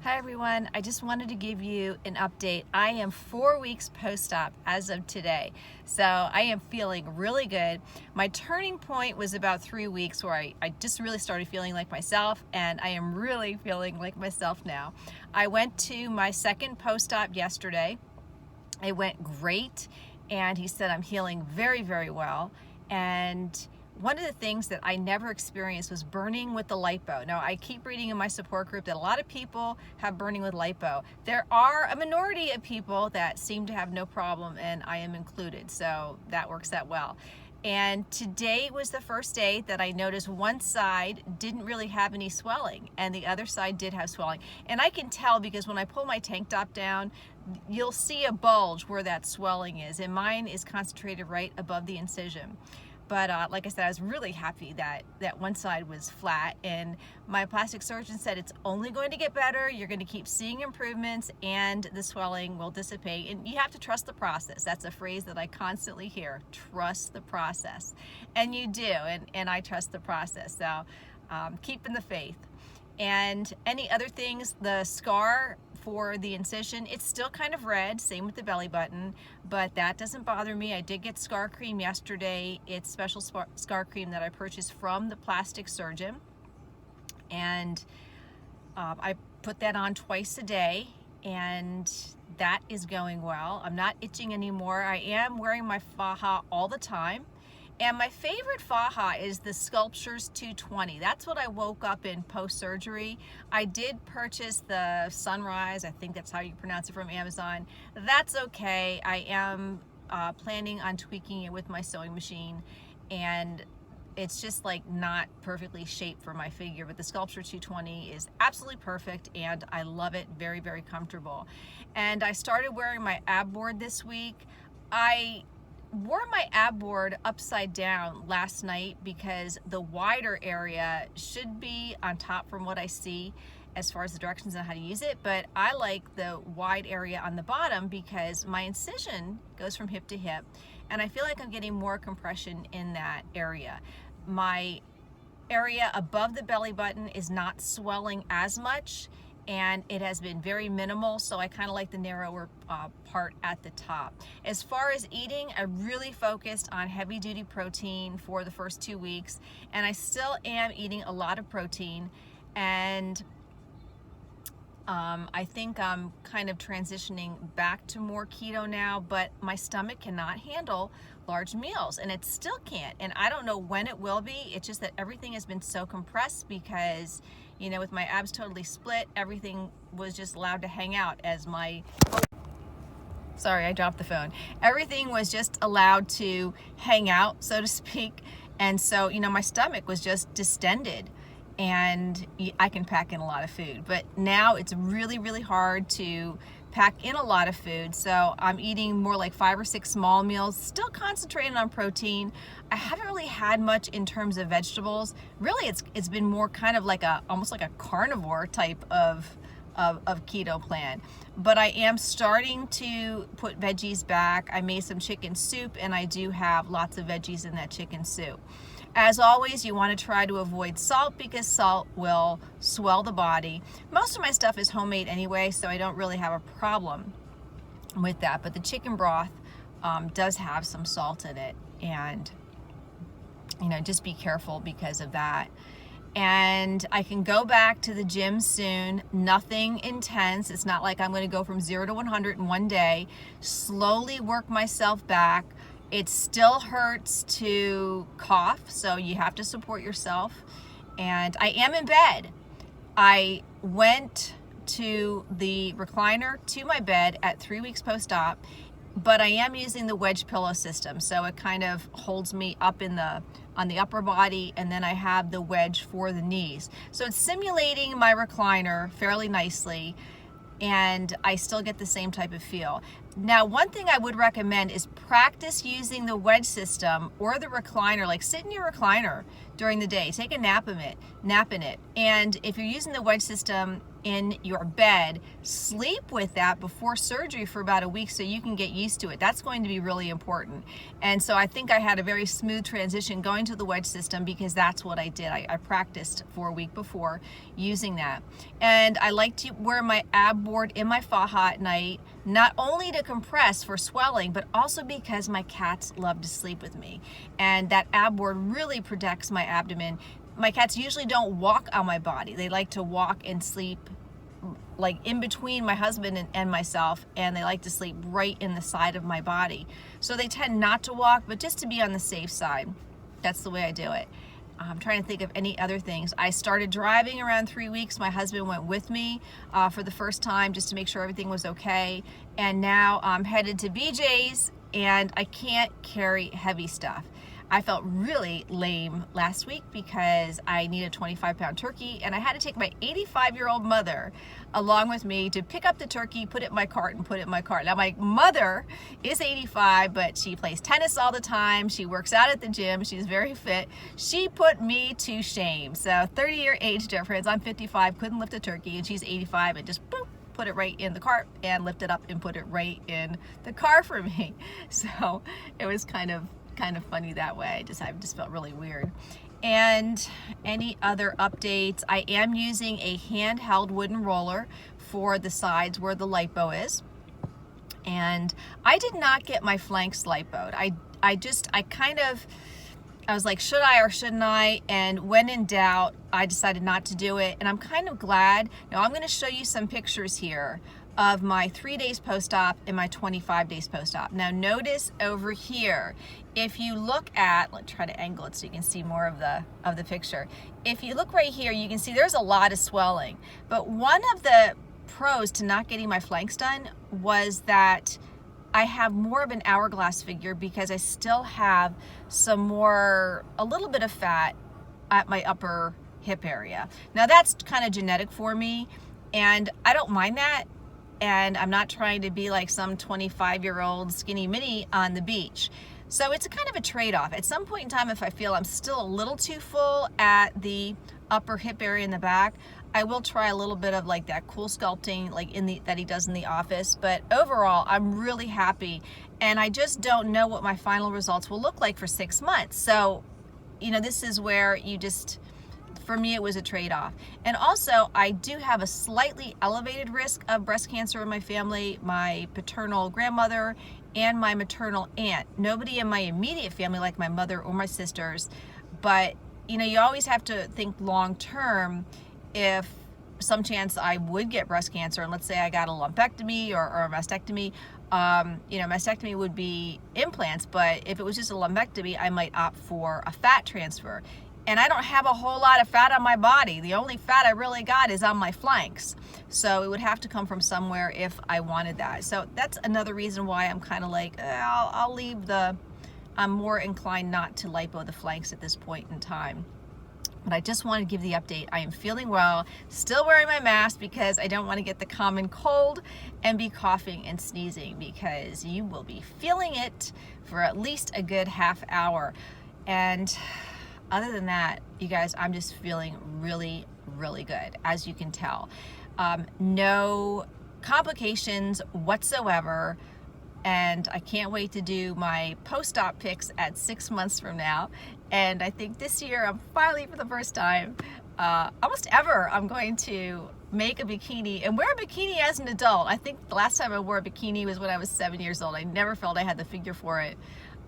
Hi everyone, I just wanted to give you an update. I am 4 weeks post-op as of today, so I am feeling really good. My turning point was about 3 weeks where I just really started feeling like myself, and I am really feeling like myself now. I went to my second post-op yesterday. It went great, and he said I'm healing very, very well. And one of the things that I never experienced was burning with the lipo. Now, I keep reading in my support group that a lot of people have burning with lipo. There are a minority of people that seem to have no problem, and I am included, so that works out well. And today was the first day that I noticed one side didn't really have any swelling and the other side did have swelling. And I can tell because when I pull my tank top down, you'll see a bulge where that swelling is, and mine is concentrated right above the incision. But like I said, I was really happy that one side was flat, and my plastic surgeon said it's only going to get better. You're going to keep seeing improvements and the swelling will dissipate, and you have to trust the process. That's a phrase that I constantly hear, trust the process. And you do, and I trust the process, so keeping the faith. And any other things, the scar for the incision, it's still kind of red, same with the belly button, but that doesn't bother me. I did get scar cream yesterday. It's special scar cream that I purchased from the plastic surgeon, and I put that on twice a day, and that is going well. I'm not itching anymore. I am wearing my faja all the time. And my favorite faja is the Sculptures 220. That's what I woke up in post-surgery. I did purchase the Sonryse, I think that's how you pronounce it, from Amazon. That's okay. I am planning on tweaking it with my sewing machine, and it's just like not perfectly shaped for my figure, but the Sculpture 220 is absolutely perfect, and I love it. Very, very comfortable. And I started wearing my ab board this week. I wore my ab board upside down last night because the wider area should be on top from what I see as far as the directions on how to use it, but I like the wide area on the bottom because my incision goes from hip to hip, and I feel like I'm getting more compression in that area. My area above the belly button is not swelling as much, and it has been very minimal, so I kind of like the narrower part at the top. As far as eating, I really focused on heavy duty protein for the first 2 weeks, and I still am eating a lot of protein, and I think I'm kind of transitioning back to more keto now, but my stomach cannot handle large meals, and it still can't, and I don't know when it will be. It's just that everything has been so compressed because, you know, with my abs totally split, everything was just allowed to hang out as my, sorry, I dropped the phone. Everything was just allowed to hang out, so to speak, and so, you know, my stomach was just distended, and I can pack in a lot of food, but now it's really, really hard to pack in a lot of food, so I'm eating more like 5 or 6 small meals, still concentrating on protein. I haven't really had much in terms of vegetables. Really, it's been more kind of like almost like a carnivore type of keto plan, but I am starting to put veggies back. I made some chicken soup, and I do have lots of veggies in that chicken soup. As always, you want to try to avoid salt because salt will swell the body. Most of my stuff is homemade anyway, so I don't really have a problem with that, but the chicken broth does have some salt in it, and you know, just be careful because of that. And I can go back to the gym soon. Nothing intense. It's not like I'm going to go from 0 to 100 in one day. Slowly work myself back. It still hurts to cough, so you have to support yourself. And I am in bed. I went to the recliner to my bed at 3 weeks post-op, but I am using the wedge pillow system, so it kind of holds me up on the upper body, and then I have the wedge for the knees. So it's simulating my recliner fairly nicely, and I still get the same type of feel. Now, one thing I would recommend is practice using the wedge system or the recliner. Like, sit in your recliner during the day, take a nap in it. And if you're using the wedge system, in your bed, sleep with that before surgery for about a week so you can get used to it. That's going to be really important. And so I think I had a very smooth transition going to the wedge system because that's what I did. I practiced for a week before using that. And I like to wear my ab board in my faja at night, not only to compress for swelling, but also because my cats love to sleep with me. And that ab board really protects my abdomen. My cats usually don't walk on my body. They like to walk and sleep like in between my husband and myself, and they like to sleep right in the side of my body. So they tend not to walk, but just to be on the safe side. That's the way I do it. I'm trying to think of any other things. I started driving around 3 weeks. My husband went with me for the first time just to make sure everything was okay. And now I'm headed to BJ's and I can't carry heavy stuff. I felt really lame last week because I need a 25-pound turkey and I had to take my 85-year-old mother along with me to pick up the turkey, put it in my cart, and put it in my cart. Now, my mother is 85, but she plays tennis all the time. She works out at the gym. She's very fit. She put me to shame. So 30-year age difference. I'm 55, couldn't lift a turkey, and she's 85, and just boop, put it right in the cart and lift it up and put it right in the car for me. So it was kind of funny that way. I just felt really weird. And any other updates? I am using a handheld wooden roller for the sides where the lipo is. And I did not get my flanks lipoed. I was like, should I or shouldn't I? And when in doubt, I decided not to do it. And I'm kind of glad. Now I'm going to show you some pictures here of my 3 days post-op and my 25 days post-op. Now notice over here, if you look at, let's try to angle it so you can see more of the picture. If you look right here, you can see there's a lot of swelling. But one of the pros to not getting my flanks done was that I have more of an hourglass figure because I still have a little bit of fat at my upper hip area. Now that's kind of genetic for me, and I don't mind that. And I'm not trying to be like some 25-year-old skinny mini on the beach. So it's a kind of a trade-off. At some point in time, if I feel I'm still a little too full at the upper hip area in the back, I will try a little bit of like that cool sculpting like that he does in the office. But overall, I'm really happy. And I just don't know what my final results will look like for 6 months. So, this is where for me, it was a trade-off. And also, I do have a slightly elevated risk of breast cancer in my family. My paternal grandmother and my maternal aunt. Nobody in my immediate family like my mother or my sisters. But, you always have to think long-term if some chance I would get breast cancer. And let's say I got a lumpectomy or a mastectomy. Mastectomy would be implants. But if it was just a lumpectomy, I might opt for a fat transfer. And I don't have a whole lot of fat on my body. The only fat I really got is on my flanks. So it would have to come from somewhere if I wanted that. So that's another reason why I'm kind of like, I'll leave I'm more inclined not to lipo the flanks at this point in time. But I just want to give the update. I am feeling well, still wearing my mask because I don't want to get the common cold and be coughing and sneezing because you will be feeling it for at least a good half hour. And other than that, you guys, I'm just feeling really, really good, as you can tell. No complications whatsoever. And I can't wait to do my post-op pics at 6 months from now. And I think this year, I'm finally, for the first time, almost ever, I'm going to make a bikini and wear a bikini as an adult. I think the last time I wore a bikini was when I was 7 years old. I never felt I had the figure for it.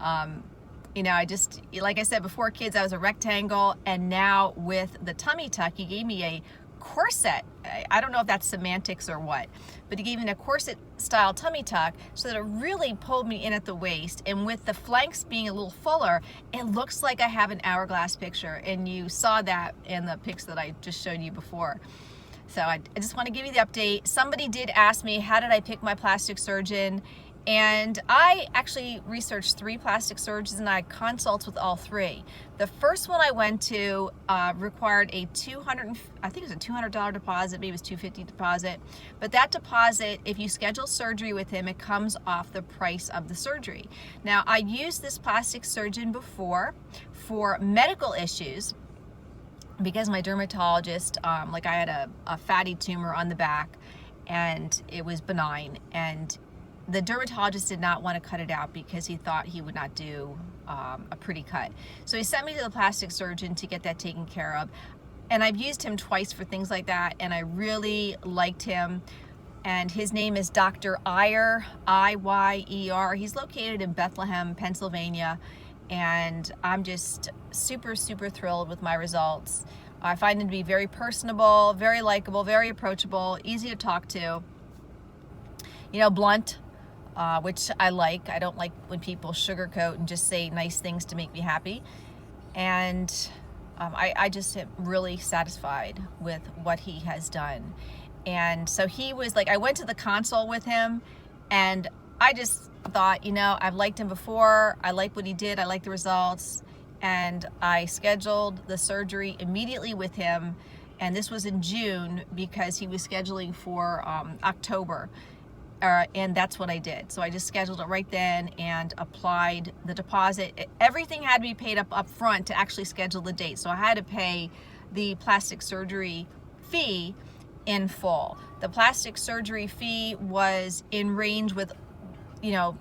Like I said before, kids, I was a rectangle, and now with the tummy tuck, he gave me a corset. I don't know if that's semantics or what, but he gave me a corset style tummy tuck so that it really pulled me in at the waist. And with the flanks being a little fuller, it looks like I have an hourglass picture. And you saw that in the pics that I just showed you before. So I just want to give you the update. Somebody did ask me, how did I pick my plastic surgeon? And I actually researched 3 plastic surgeons, and I had consults with all 3. The first one I went to required a $200 deposit, maybe it was $250 deposit. But that deposit, if you schedule surgery with him, it comes off the price of the surgery. Now, I used this plastic surgeon before for medical issues. because my dermatologist, like I had a fatty tumor on the back and it was benign, and the dermatologist did not want to cut it out because he thought he would not do a pretty cut. So he sent me to the plastic surgeon to get that taken care of. And I've used him twice for things like that, and I really liked him. And his name is Dr. Iyer, I-Y-E-R. He's located in Bethlehem, Pennsylvania. And I'm just super, super thrilled with my results. I find him to be very personable, very likable, very approachable, easy to talk to. You know, blunt, which I like. I don't like when people sugarcoat and just say nice things to make me happy. And I just am really satisfied with what he has done. And so he was like, I went to the console with him, and I just thought, you know, I've liked him before. I like what he did. I like the results. And I scheduled the surgery immediately with him. And this was in June because he was scheduling for October. And that's what I did. So I just scheduled it right then and applied the deposit. Everything had to be paid up front to actually schedule the date. So I had to pay the plastic surgery fee in full. The plastic surgery fee was in range with, you know,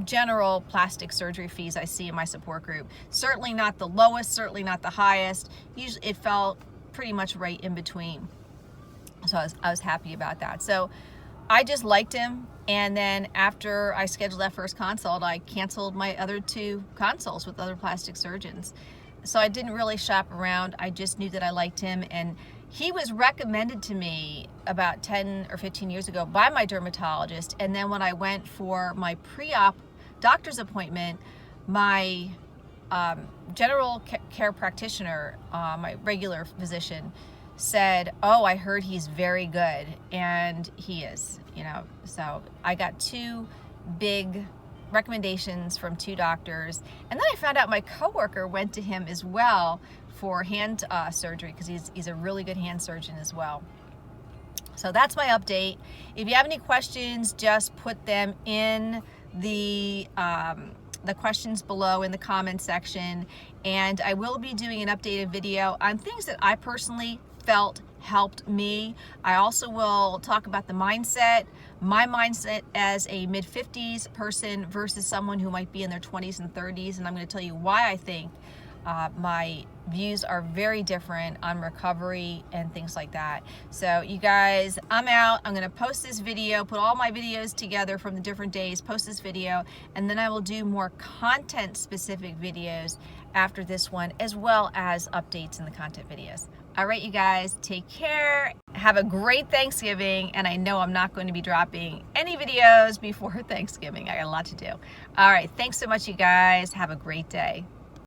general plastic surgery fees I see in my support group. Certainly not the lowest, certainly not the highest. Usually it fell pretty much right in between. So I was happy about that. So I just liked him, and then after I scheduled that first consult, I canceled my other 2 consults with other plastic surgeons. So I didn't really shop around. I just knew that I liked him, and he was recommended to me about 10 or 15 years ago by my dermatologist. And then when I went for my pre-op doctor's appointment, my general care practitioner, my regular physician, said, oh, I heard he's very good. And he is, you know. So I got 2 big recommendations from 2 doctors. And then I found out my coworker went to him as well for hand surgery, because he's a really good hand surgeon as well. So that's my update. If you have any questions, just put them in the questions below in the comment section. And I will be doing an updated video on things that I personally felt helped me. I also will talk about the mindset, my mindset as a mid-50s person versus someone who might be in their 20s and 30s. And I'm going to tell you why I think my views are very different on recovery and things like that. So you guys, I'm out. I'm going to post this video, put all my videos together from the different days, post this video, and then I will do more content specific videos after this one, as well as updates in the content videos. All right, you guys, take care. Have a great Thanksgiving. And I know I'm not going to be dropping any videos before Thanksgiving. I got a lot to do. All right, thanks so much, you guys. Have a great day.